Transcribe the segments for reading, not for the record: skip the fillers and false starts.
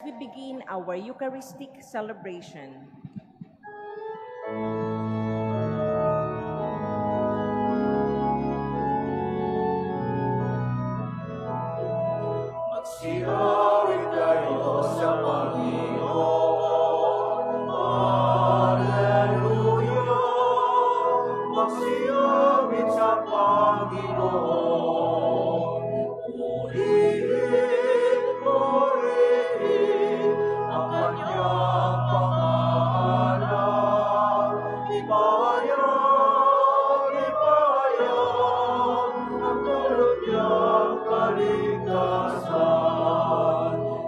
we begin our Eucharistic celebration. Magsiawit tayo sa Panginoon. Alleluia. Magsiawit sa Panginoon. Purihin ang kanyang pangalan. Ipahayag ang dulot niyang kaligtasan.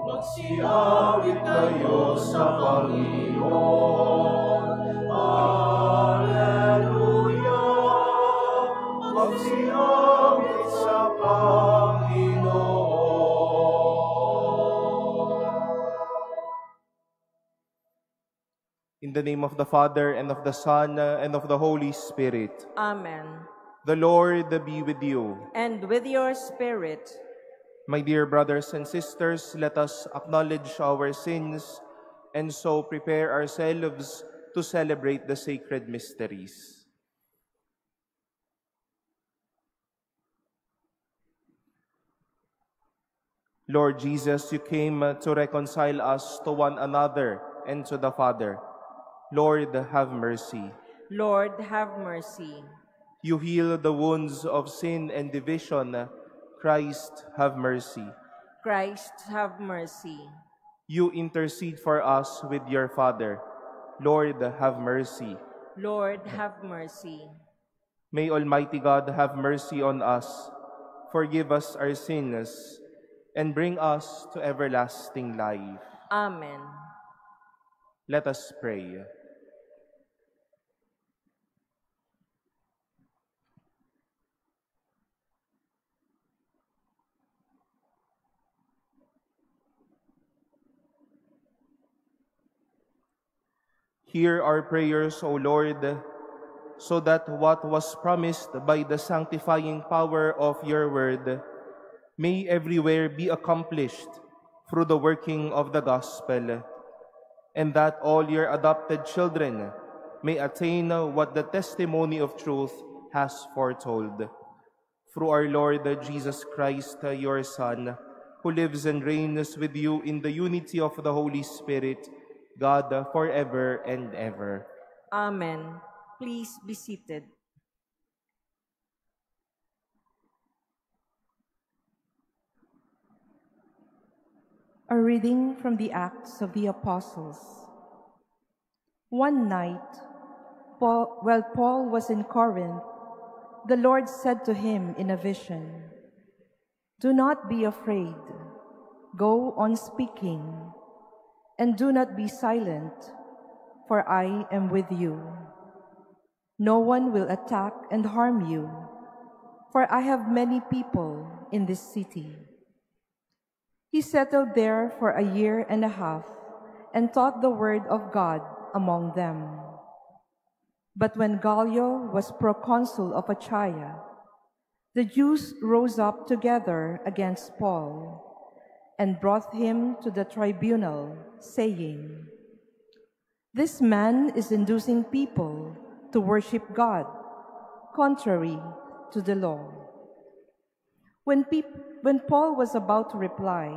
Magsiawit tayo sa Panginoon. Alleluia. Magsiawit sa Panginoon. In the name of the Father, and of the Son, and of the Holy Spirit. Amen. The Lord be with you. And with your spirit. My dear brothers and sisters, let us acknowledge our sins and so prepare ourselves to celebrate the sacred mysteries. Lord Jesus, you came to reconcile us to one another and to the Father. Lord, have mercy. Lord, have mercy. You heal the wounds of sin and division. Christ, have mercy. Christ, have mercy. You intercede for us with your Father. Lord, have mercy. Lord, have mercy. May Almighty God have mercy on us, forgive us our sins, and bring us to everlasting life. Amen. Let us pray. Hear our prayers, O Lord, so that what was promised by the sanctifying power of your word may everywhere be accomplished through the working of the gospel, and that all your adopted children may attain what the testimony of truth has foretold. Through our Lord Jesus Christ, your Son, who lives and reigns with you in the unity of the Holy Spirit, God, forever and ever. Amen. Please be seated. A reading from the Acts of the Apostles. One night, while Paul was in Corinth, the Lord said to him in a vision, "Do not be afraid. Go on speaking, and do not be silent, for I am with you. No one will attack and harm you, for I have many people in this city." He settled there for a year and a half and taught the word of God among them. But when Gallio was proconsul of Achaia, the Jews rose up together against Paul and brought him to the tribunal, saying, "This man is inducing people to worship God, contrary to the law." When Paul was about to reply,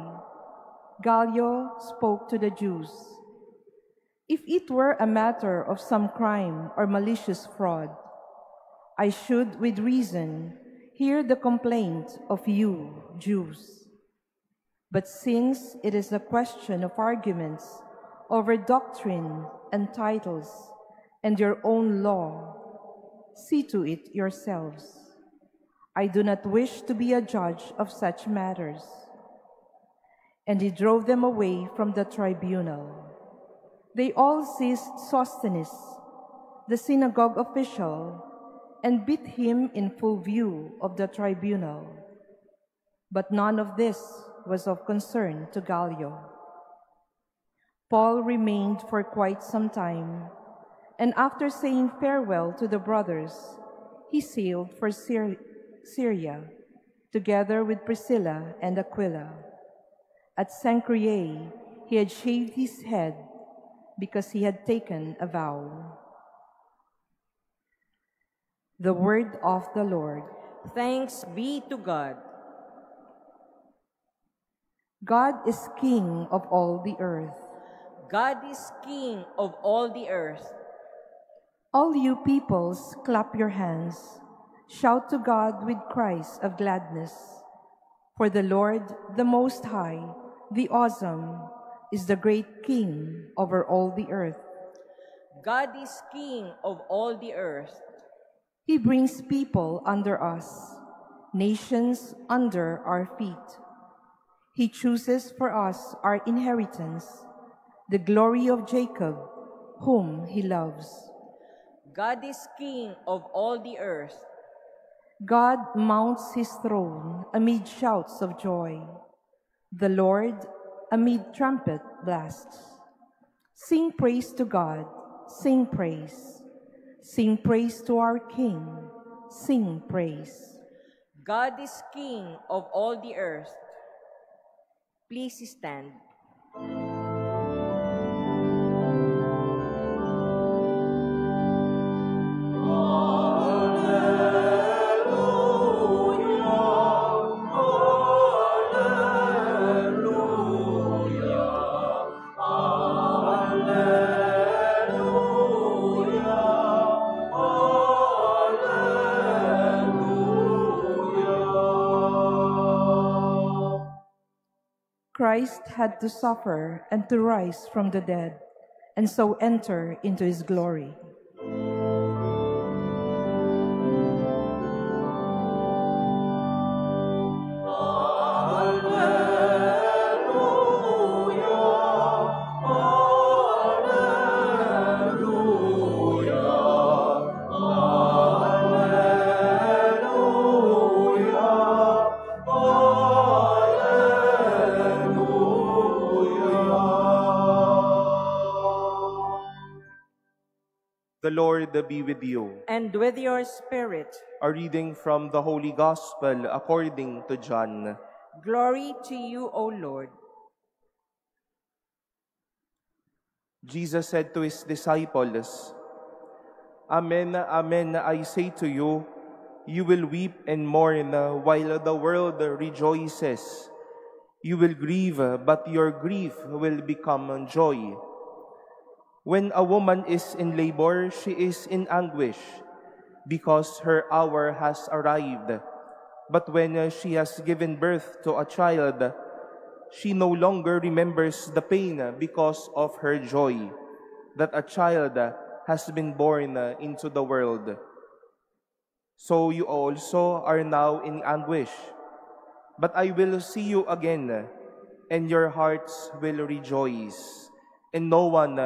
Gallio spoke to the Jews, "If it were a matter of some crime or malicious fraud, I should with reason hear the complaint of you, Jews. But since it is a question of arguments over doctrine and titles and your own law, see to it yourselves. I do not wish to be a judge of such matters." And he drove them away from the tribunal. They all seized Sosthenes, the synagogue official, and beat him in full view of the tribunal. But none of this was of concern to Gallio. Paul remained for quite some time, and after saying farewell to the brothers, he sailed for Syria, together with Priscilla and Aquila. At Cenchreae, He had shaved his head because he had taken a vow. The word of the Lord. Thanks be to God. God is King of all the earth. God is King of all the earth. All you peoples, clap your hands. Shout to God with cries of gladness. For the Lord, the Most High, the Awesome, is the great King over all the earth. God is King of all the earth. He brings people under us, nations under our feet. He chooses for us our inheritance, the glory of Jacob, whom he loves. God is King of all the earth. God mounts his throne amid shouts of joy. The Lord amid trumpet blasts. Sing praise to God, sing praise. Sing praise to our King, sing praise. God is King of all the earth. Please stand. Christ had to suffer and to rise from the dead, and so enter into his glory. The Lord be with you. And with your spirit. A reading from the Holy Gospel according to John. Glory to you, O Lord. Jesus said to his disciples, Amen, amen, I say to you, you will weep and mourn while the world rejoices. You will grieve, but your grief will become joy. When a woman is in labor, she is in anguish, because her hour has arrived. But when she has given birth to a child, she no longer remembers the pain because of her joy, that a child has been born into the world. So you also are now in anguish. But I will see you again, and your hearts will rejoice, and no one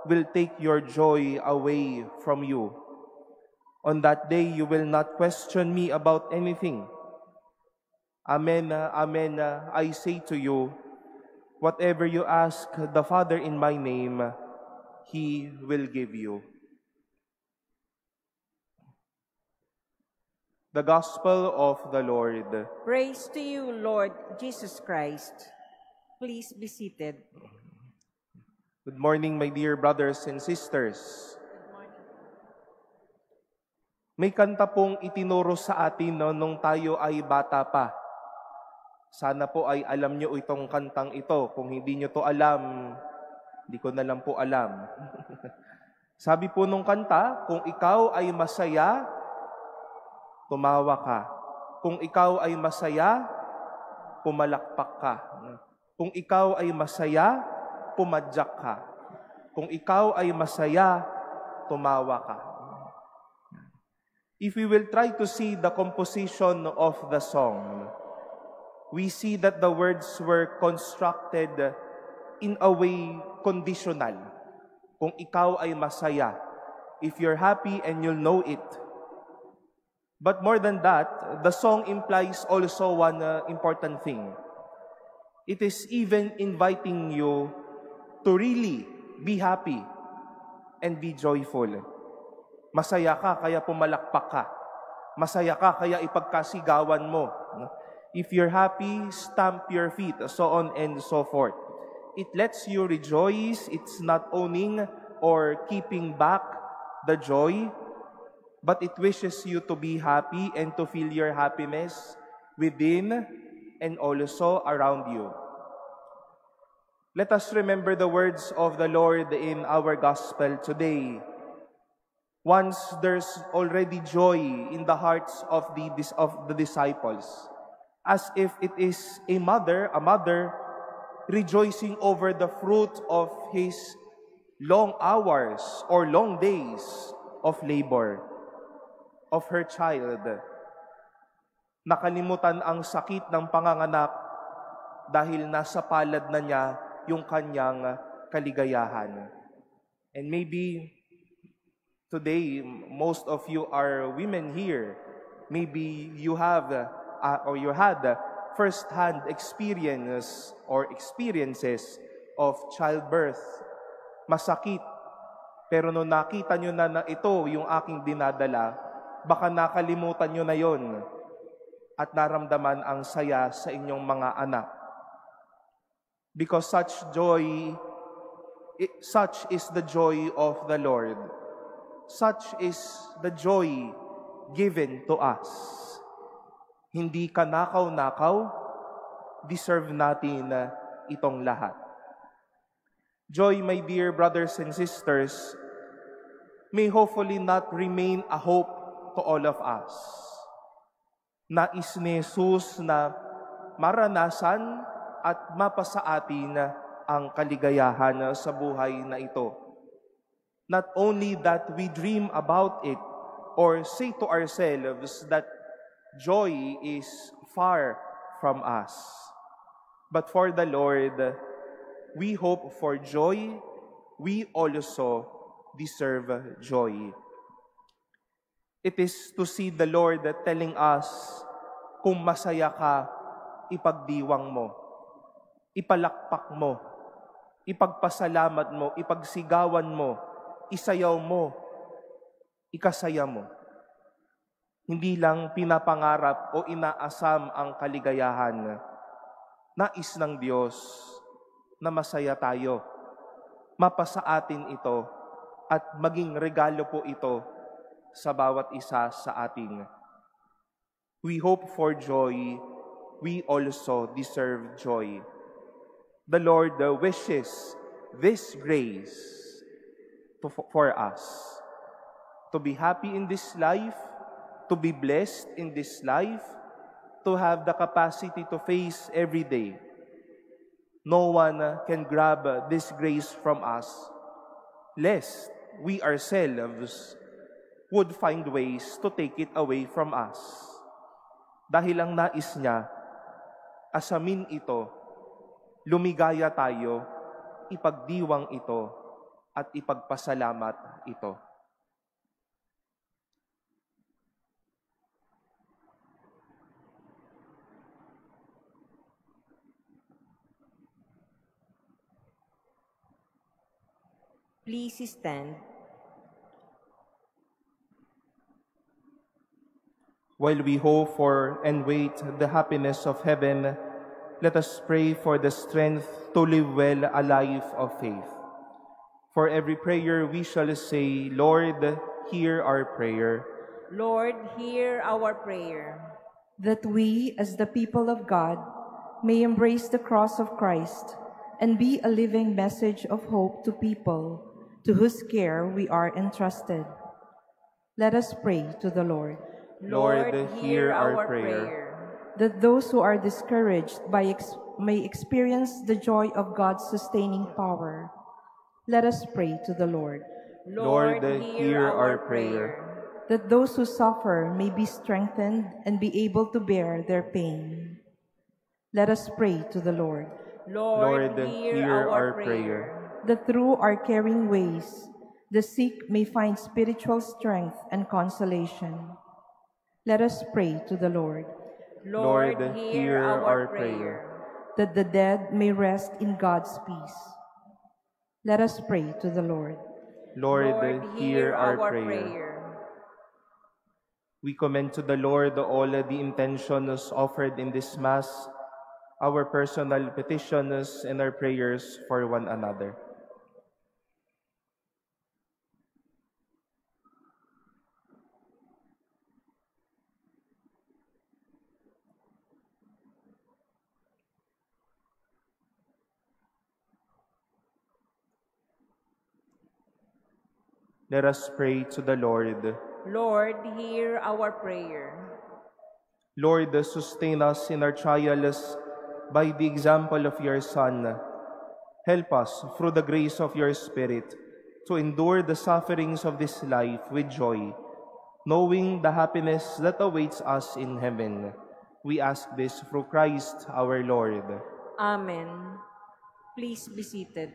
will take your joy away from you. On that day you will not question me about anything. Amen, amen, I say to you, whatever you ask the Father in my name, He will give you. The Gospel of the Lord. Praise to you, Lord Jesus Christ. Please be seated. Good morning, my dear brothers and sisters. May kanta pong itinuro sa atin nung tayo ay bata pa. Sana po ay alam nyo itong kantang ito. Kung hindi nyo to alam, hindi ko na lang po alam. Sabi po nung kanta, kung ikaw ay masaya, tumawa ka. Kung ikaw ay masaya, pumalakpak ka. Kung ikaw ay masaya, pumadyak ka. Kung ikaw ay masaya, tumawa ka. If we will try to see the composition of the song, we see that the words were constructed in a way conditional. Kung ikaw ay masaya, if you're happy and you'll know it. But more than that, the song implies also one important thing. It is even inviting you to really be happy and be joyful. Masaya ka, kaya pumalakpak ka. Masaya ka, kaya ipagkasigawan mo. If you're happy, stamp your feet, so on and so forth. it lets you rejoice. It's not owning or keeping back the joy, but it wishes you to be happy and to feel your happiness within and also around you. Let us remember the words of the Lord in our gospel today. Once there's already joy in the hearts of the disciples, as if it is a mother rejoicing over the fruit of his long hours or long days of labor of her child. Nakalimutan ang sakit ng panganganak dahil nasa palad na niya yung kanyang kaligayahan. And maybe today, most of you are women here. Maybe you have or you had first-hand experiences of childbirth. Masakit. Pero nung nakita nyo na ito yung aking dinadala, baka nakalimutan nyo na yon at naramdaman ang saya sa inyong mga anak. Because such is the joy of the Lord. Such is the joy given to us. Hindi kanakaw-nakaw, deserve natin itong lahat. Joy, my dear brothers and sisters, may hopefully not remain a hope to all of us. Nais ni Jesus na maranasan at mapasa atin ang kaligayahan sa buhay na ito. Not only that we dream about it or say to ourselves that joy is far from us, but for the Lord, we hope for joy. We also deserve joy. It is to see the Lord telling us, kung masaya ka, ipagdiwang mo. Ipalakpak mo, ipagpasalamat mo, ipagsigawan mo, isayaw mo, ikasaya mo. Hindi lang pinapangarap o inaasam ang kaligayahan. Nais ng Diyos na masaya tayo. Mapasa atin ito at maging regalo po ito sa bawat isa sa atin. We hope for joy. We also deserve joy. The Lord wishes this grace for us, to be happy in this life, to be blessed in this life, to have the capacity to face every day. No one can grab this grace from us, lest we ourselves would find ways to take it away from us. Dahil ang nais niya, asamin ito, lumigaya tayo, ipagdiwang ito, at ipagpasalamat ito. Please stand. While we hope for and wait the happiness of heaven, let us pray for the strength to live well a life of faith. For every prayer we shall say, Lord, hear our prayer. Lord, hear our prayer. That we, as the people of God, may embrace the cross of Christ and be a living message of hope to people to whose care we are entrusted. Let us pray to the Lord. Lord, hear our prayer. That those who are discouraged may experience the joy of God's sustaining power. Let us pray to the Lord. Lord, hear our prayer. That those who suffer may be strengthened and be able to bear their pain. Let us pray to the Lord. Lord, hear our prayer. That through our caring ways, the sick may find spiritual strength and consolation. Let us pray to the Lord. Lord, hear our prayer. That the dead may rest in God's peace. Let us pray to the Lord. Lord, hear our prayer. We commend to the Lord all the intentions offered in this Mass, our personal petitions, and our prayers for one another. Let us pray to the Lord. Lord, hear our prayer. Lord, sustain us in our trials by the example of your Son. Help us, through the grace of your Spirit, to endure the sufferings of this life with joy, knowing the happiness that awaits us in heaven. We ask this through Christ our Lord. Amen. Please be seated.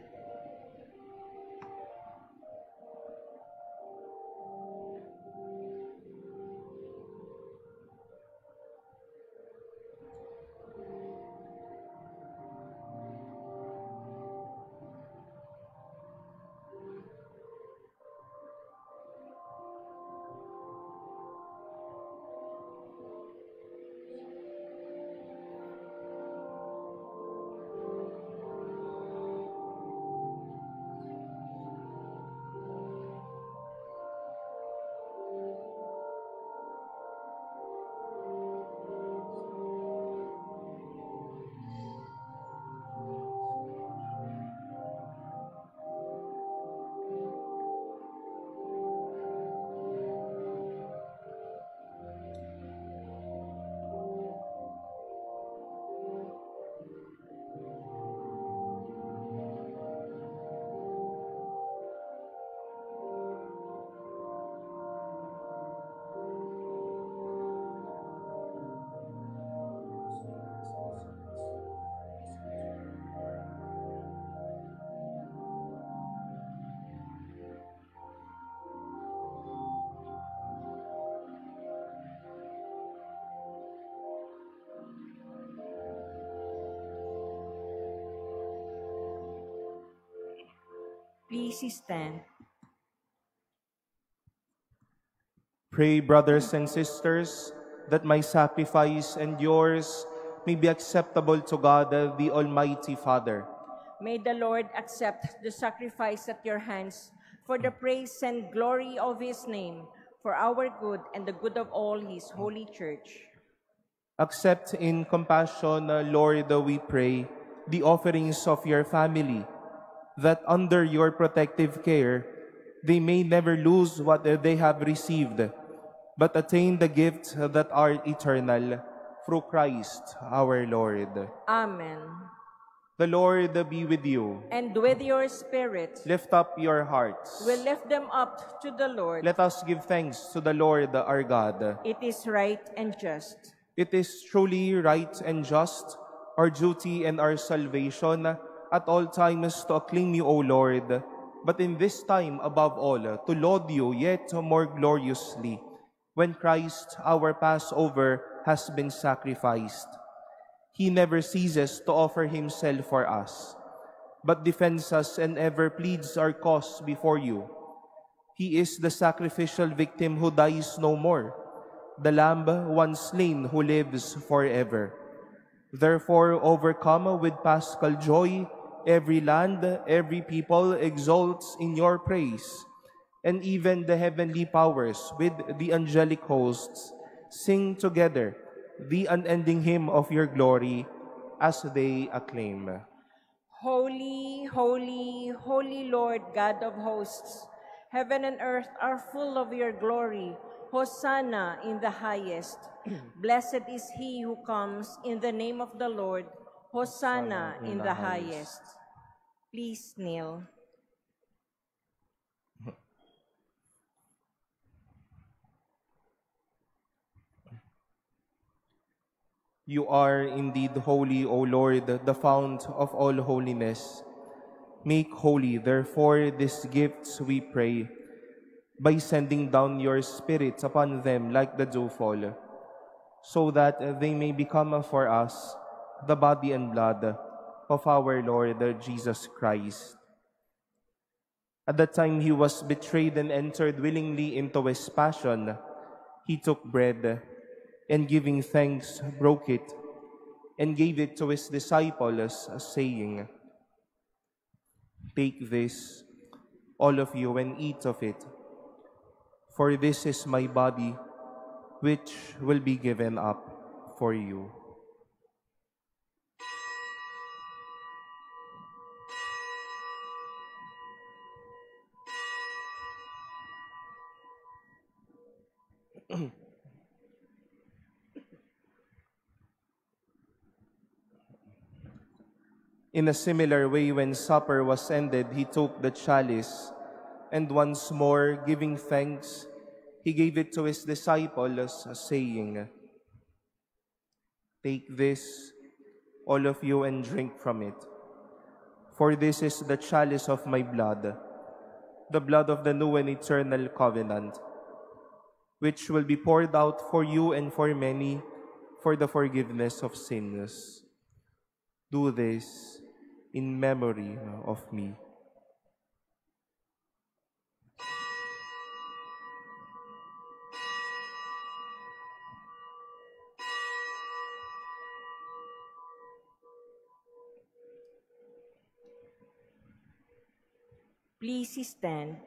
Please stand. Pray, brothers and sisters, that my sacrifice and yours may be acceptable to God, the Almighty Father. May the Lord accept the sacrifice at your hands for the praise and glory of his name, for our good and the good of all his holy church. Accept in compassion, Lord, we pray, the offerings of your family, that under your protective care, they may never lose what they have received, but attain the gifts that are eternal, through Christ our Lord. Amen. The Lord be with you. And with your spirit, Lift up your hearts. we lift them up to the Lord. Let us give thanks to the Lord our God. It is right and just. It is truly right and just, our duty and our salvation, at all times to acclaim you, O Lord, but in this time above all, to laud you yet more gloriously, when Christ, our Passover, has been sacrificed. He never ceases to offer himself for us, but defends us and ever pleads our cause before you. He is the sacrificial victim who dies no more, the Lamb once slain who lives forever. Therefore, overcome with paschal joy, every land, every people exalts in your praise, and even the heavenly powers with the angelic hosts sing together the unending hymn of your glory as they acclaim. Holy, holy, holy Lord God of hosts, heaven and earth are full of your glory. Hosanna in the highest. Blessed is he who comes in the name of the Lord. Hosanna in the highest. Please kneel. You are indeed holy, O Lord, the fount of all holiness. Make holy, therefore, these gifts, we pray, by sending down your Spirit upon them like the dewfall, so that they may become for us the body and blood of our Lord Jesus Christ. At the time he was betrayed and entered willingly into his passion, he took bread, and giving thanks, broke it, and gave it to his disciples, saying, "Take this, all of you, and eat of it, for this is my body, which will be given up for you." In a similar way, when supper was ended, he took the chalice, and once more, giving thanks, he gave it to his disciples, saying, "Take this, all of you, and drink from it. For this is the chalice of my blood, the blood of the new and eternal covenant, which will be poured out for you and for many for the forgiveness of sins. Do this in memory of me." Please stand.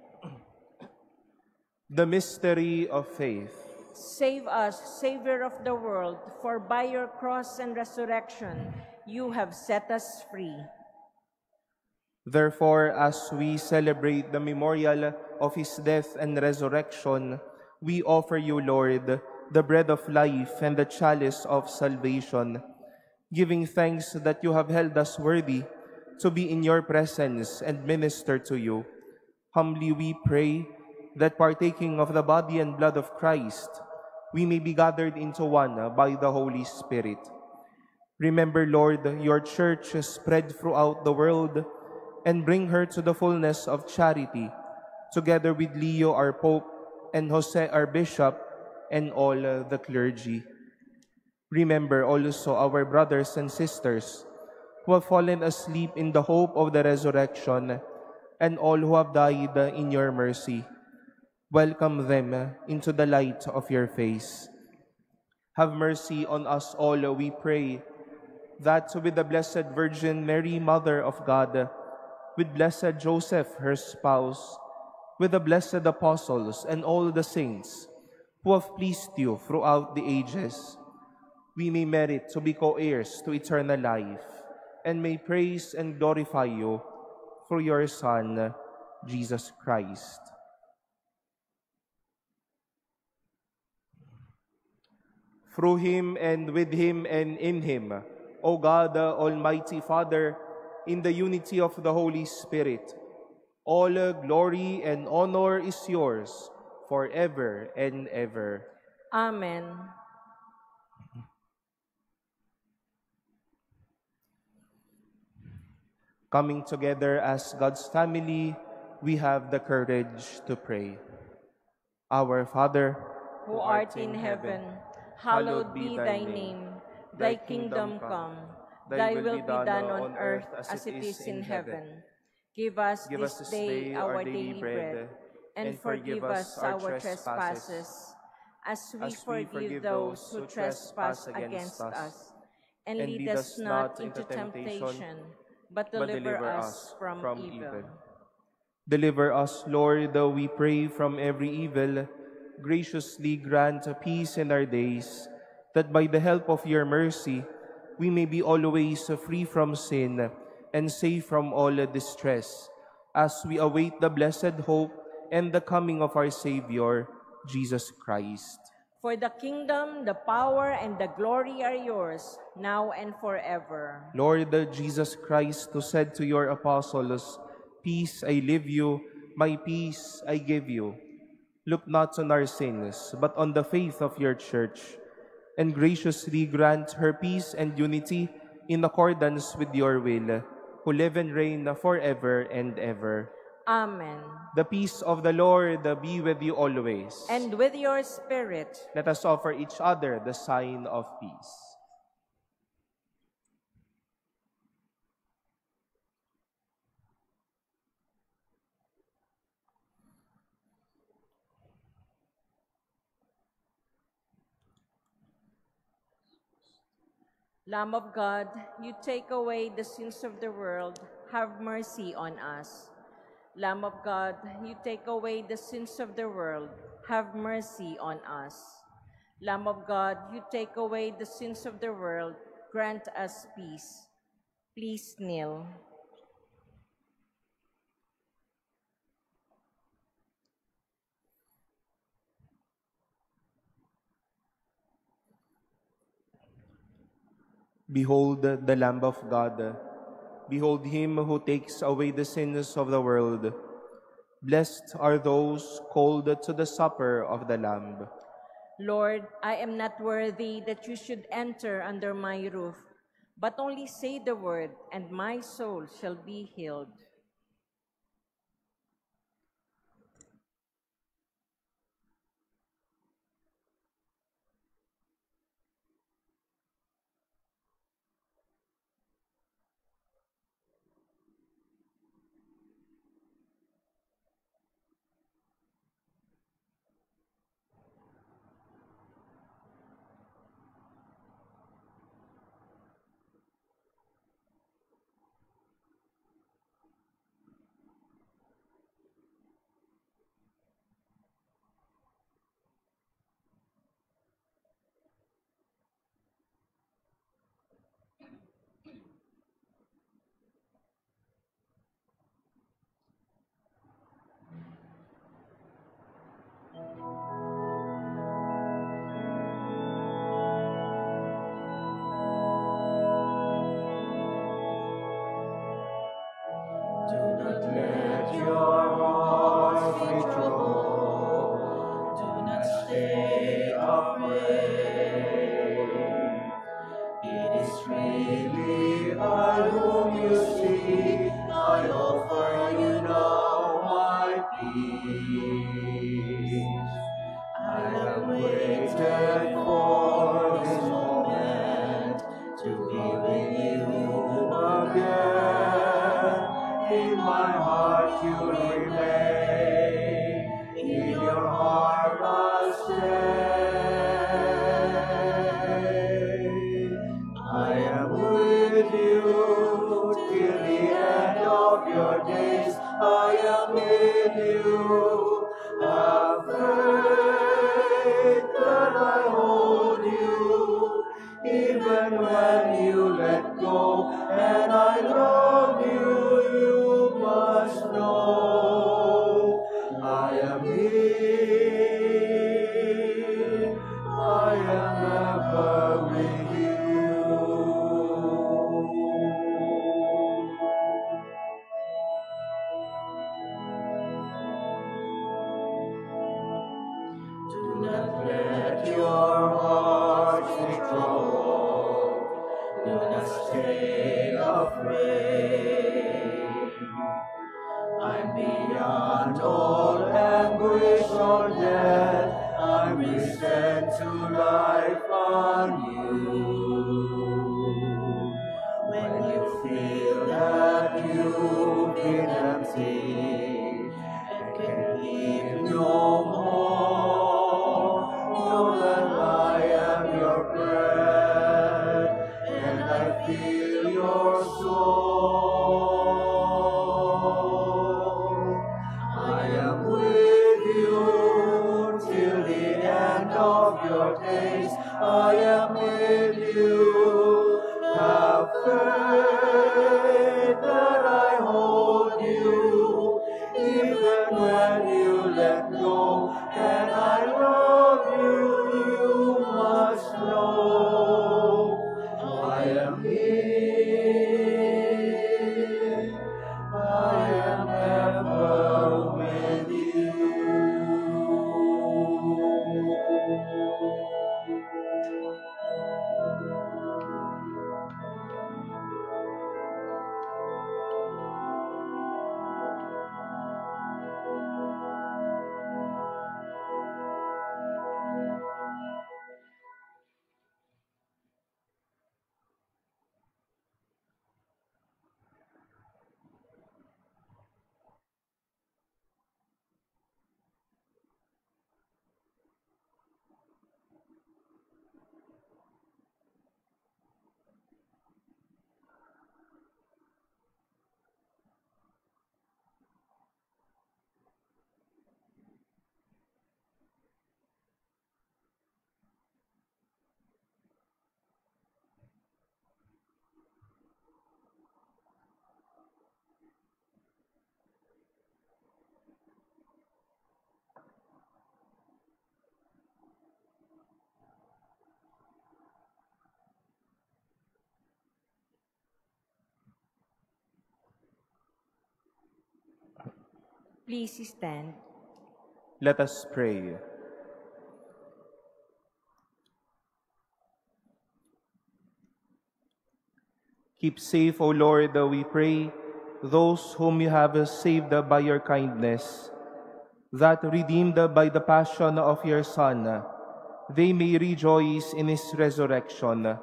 The mystery of faith. Save us, Savior of the world, for by your cross and resurrection, you have set us free. Therefore, as we celebrate the memorial of his death and resurrection, we offer you, Lord, the bread of life and the chalice of salvation, giving thanks that you have held us worthy to be in your presence and minister to you. Humbly we pray that partaking of the body and blood of Christ, we may be gathered into one by the Holy Spirit. Remember, Lord, your church spread throughout the world, and bring her to the fullness of charity, together with Leo, our Pope, and Jose, our Bishop, and all the clergy. Remember also our brothers and sisters who have fallen asleep in the hope of the resurrection, and all who have died in your mercy. Welcome them into the light of your face. Have mercy on us all, we pray, that with the Blessed Virgin Mary, Mother of God, with blessed Joseph, her spouse, with the blessed apostles and all the saints who have pleased you throughout the ages, we may merit to be co-heirs to eternal life, and may praise and glorify you through your Son, Jesus Christ. Through him, and with him, and in him, O God, Almighty Father, in the unity of the Holy Spirit, all glory and honor is yours forever and ever. Amen. Coming together as God's family, we have the courage to pray. Our Father, Who art in heaven, hallowed be thy name. Thy kingdom come. Thy will be done on earth as it is in heaven. Give us this day our daily bread, and forgive us our trespasses, as we forgive those who trespass against us. And lead us not into temptation, but deliver us from evil. Deliver us, Lord, we pray, from every evil. Graciously grant peace in our days, that by the help of your mercy, we may be always free from sin and safe from all distress, as we await the blessed hope and the coming of our Savior, Jesus Christ. For the kingdom, the power, and the glory are yours, now and forever. Lord Jesus Christ, who said to your apostles, "Peace I leave you, my peace I give you," look not on our sins, but on the faith of your church, and graciously grant her peace and unity in accordance with your will, who live and reign forever and ever. Amen. The peace of the Lord be with you always. And with your spirit. Let us offer each other the sign of peace. Lamb of God, you take away the sins of the world, have mercy on us. Lamb of God, you take away the sins of the world, have mercy on us. Lamb of God, you take away the sins of the world, grant us peace. Please kneel. Behold the Lamb of God. Behold him who takes away the sins of the world. Blessed are those called to the supper of the Lamb. Lord, I am not worthy that you should enter under my roof, but only say the word, and my soul shall be healed. Do not let your hearts be troubled. Do not stay afraid. It is really I whom you see. I offer you now my peace. I have waited for this moment to be with you again. In my heart you remain, in your heart I'll stay. I am with you till the end of your days. I am with you. Have faith that I hold you, even when you let go. And I love you, you must know. I am here, I am ever with you. Do not let your hearts be troubled. Do not stay afraid. I'm beyond all anguish or death. I'm risen to life anew. When you feel that you've been empty and can give no more, know that I am your bread and I feel your soul. I am with you till the end of your days. I am with you. Have faith that I hold you, Please stand. Let us pray. Keep safe, O Lord, we pray, those whom you have saved by your kindness, that redeemed by the passion of your Son, they may rejoice in his resurrection,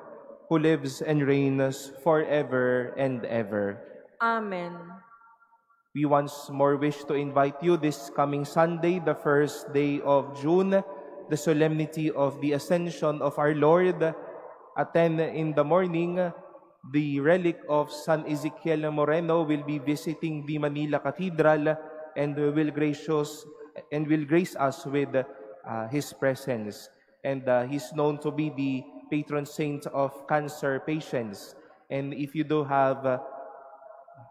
who lives and reigns forever and ever. Amen. We once more wish to invite you this coming Sunday, the first day of June, the solemnity of the Ascension of our Lord. At 10 in the morning, the relic of San Ezekiel Moreno will be visiting the Manila Cathedral and will grace us with his presence. And he's known to be the patron saint of cancer patients. And if you do have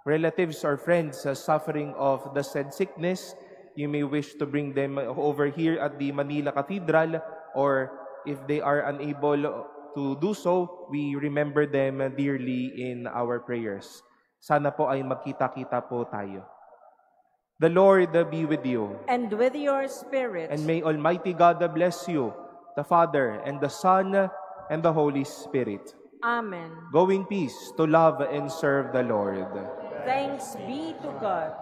relatives or friends suffering of the said sickness, you may wish to bring them over here at the Manila Cathedral, or if they are unable to do so, we remember them dearly in our prayers. Sana po ay magkita-kita po tayo. The Lord be with you. And with your spirit. And may Almighty God bless you, the Father, and the Son, and the Holy Spirit. Amen. Go in peace to love and serve the Lord. Thanks be to God.